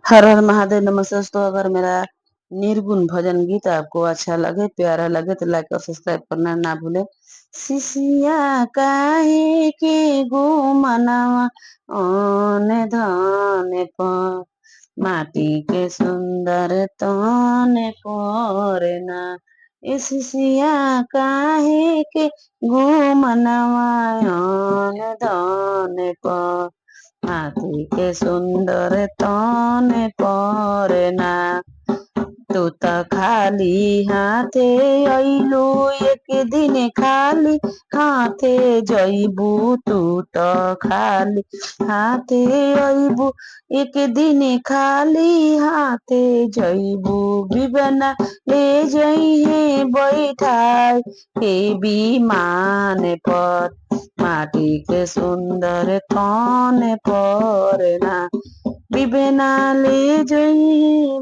हर हर महादेव। नमस्ते दोस्तों, अगर मेरा निर्गुण भजन गीत आपको अच्छा लगे, प्यारा लगे तो लाइक और सब्सक्राइब करना ना भूले। शिशिया काहे के गो मनवा ओने धने पर माटी के सुंदर तने परे ना। ए शिशिया काहे के गो मनवा ओने धने पर हाथी के सुंदर तने परे ना। तू त खाली हाथे अइलू, एक दिन खाली हाथे जइबू। तू त खाली हाथे अइबू, एक दिन खाली हाथे जइबू। बिबना ले जइहे बैठाई के विमान पर माटी के सुंदर तने परे ना। बिबना ले जइहे